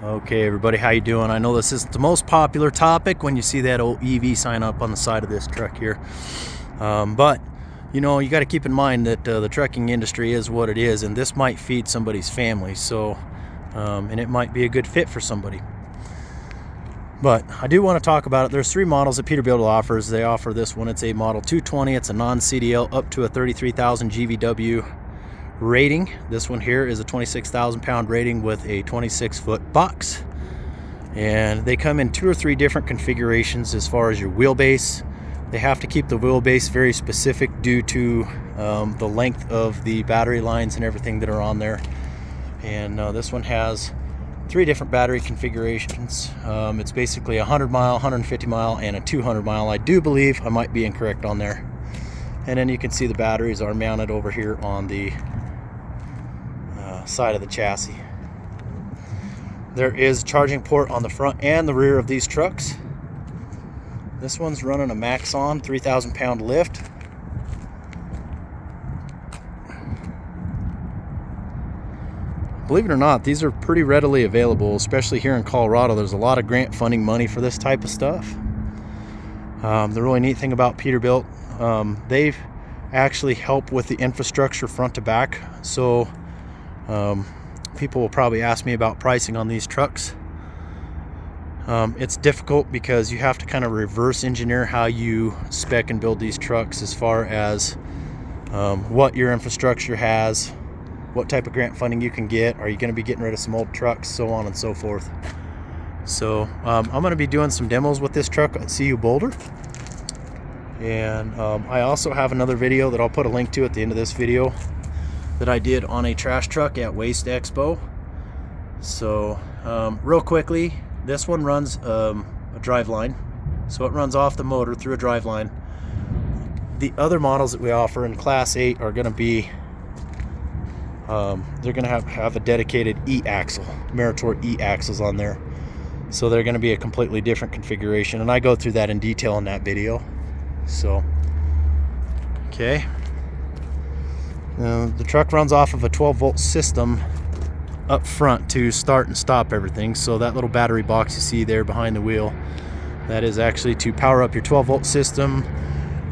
Okay, everybody, how you doing? I know this isn't the most popular topic when you see that old EV sign up on the side of this truck here, but you know, you got to keep in mind that the trucking industry is what it is, and this might feed somebody's family, so and it might be a good fit for somebody. But I do want to talk about it. There's three models that Peterbilt offers. They offer this one. It's a Model 220. It's a non-CDL up to a 33,000 GVW rating. This one here is a 26,000 pound rating with a 26-foot box, and they come in 2 or 3 different configurations as far as your wheelbase. They have to keep the wheelbase very specific due to the length of the battery lines and everything that are on there. And this one has 3 different battery configurations. It's basically a 100 mile, 150 mile, and a 200 mile. I do believe, I might be incorrect on there. And then you can see the batteries are mounted over here on the side of the chassis. There is a charging port on the front and the rear of these trucks. This one's running a Maxon 3,000 pound lift. Believe it or not, these are pretty readily available, especially here in Colorado. There's a lot of grant funding money for this type of stuff. The really neat thing about Peterbilt, they've actually helped with the infrastructure front to back. So people will probably ask me about pricing on these trucks. It's difficult because you have to kind of reverse engineer how you spec and build these trucks as far as what your infrastructure has, what type of grant funding you can get, are you going to be getting rid of some old trucks, so on and so forth. So I'm going to be doing some demos with this truck at CU Boulder, and I also have another video that I'll put a link to at the end of this video that I did on a trash truck at Waste Expo. So real quickly, this one runs a drive line, so it runs off the motor through a drive line. The other models that we offer in Class 8 are going to be they're going to have a dedicated E-axle, Meritor E-axles on there, so they're going to be a completely different configuration, and I go through that in detail in that video. So okay, the truck runs off of a 12-volt system up front to start and stop everything. So that little battery box you see there behind the wheel, that is actually to power up your 12-volt system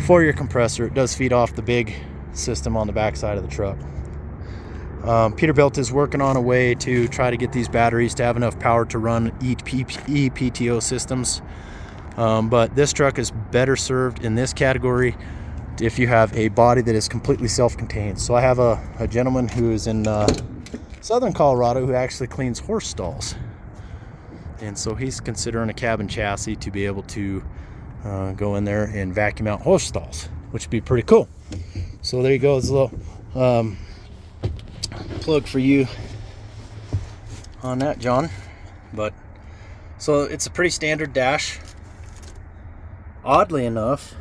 for your compressor. It does feed off the big system on the back side of the truck. Peterbilt is working on a way to try to get these batteries to have enough power to run ePTO systems, but this truck is better served in this category if you have a body that is completely self-contained. So I have a gentleman who is in southern Colorado who actually cleans horse stalls, and so he's considering a cabin chassis to be able to go in there and vacuum out horse stalls, which would be pretty cool. So there you go, it's a little plug for you on that, John. But so it's a pretty standard dash. Oddly enough,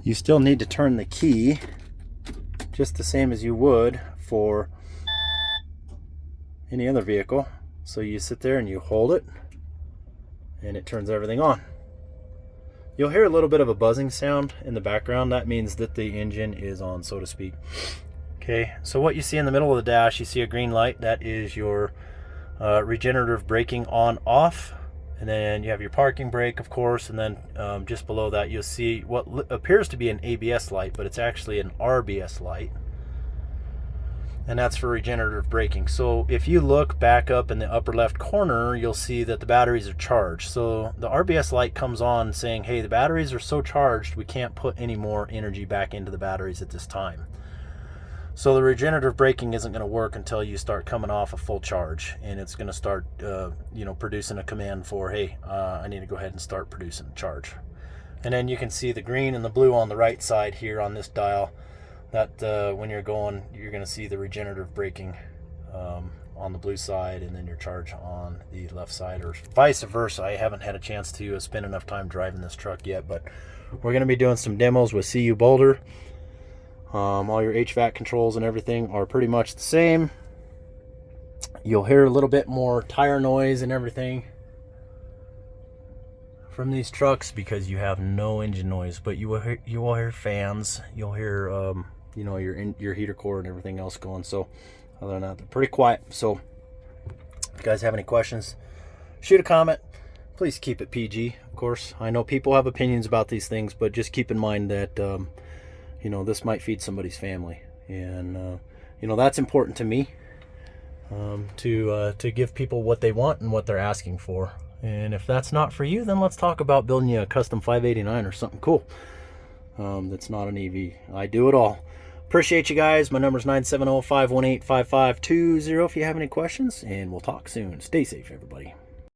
you still need to turn the key just the same as you would for any other vehicle. So you sit there and you hold it and it turns everything on. You'll hear a little bit of a buzzing sound in the background. That means that the engine is on, so to speak. Okay, so what you see in the middle of the dash, you see a green light. That is your regenerative braking on off. And then you have your parking brake, of course, and then just below that you'll see what appears to be an ABS light, but it's actually an RBS light, and that's for regenerative braking. So if you look back up in the upper left corner, you'll see that the batteries are charged. So the RBS light comes on saying, hey, the batteries are so charged we can't put any more energy back into the batteries at this time. So the regenerative braking isn't going to work until you start coming off a full charge, and it's going to start producing a command for, hey, I need to go ahead and start producing a charge. And then you can see the green and the blue on the right side here on this dial, that when you're going, you're going to see the regenerative braking on the blue side, and then your charge on the left side, or vice versa. I haven't had a chance to spend enough time driving this truck yet, but we're going to be doing some demos with CU Boulder. All your HVAC controls and everything are pretty much the same. You'll hear a little bit more tire noise and everything from these trucks because you have no engine noise, but you will hear fans. You'll hear your heater core and everything else going. So other than that, they're pretty quiet. So you guys have any questions, shoot a comment. Please keep it PG, of course. I know people have opinions about these things, but just keep in mind that, you know, this might feed somebody's family. And, you know, that's important to me, to give people what they want and what they're asking for. And if that's not for you, then let's talk about building you a custom 589 or something cool. That's not an EV. I do it all. Appreciate you guys. My number is 970-518-5520 if you have any questions, and we'll talk soon. Stay safe, everybody.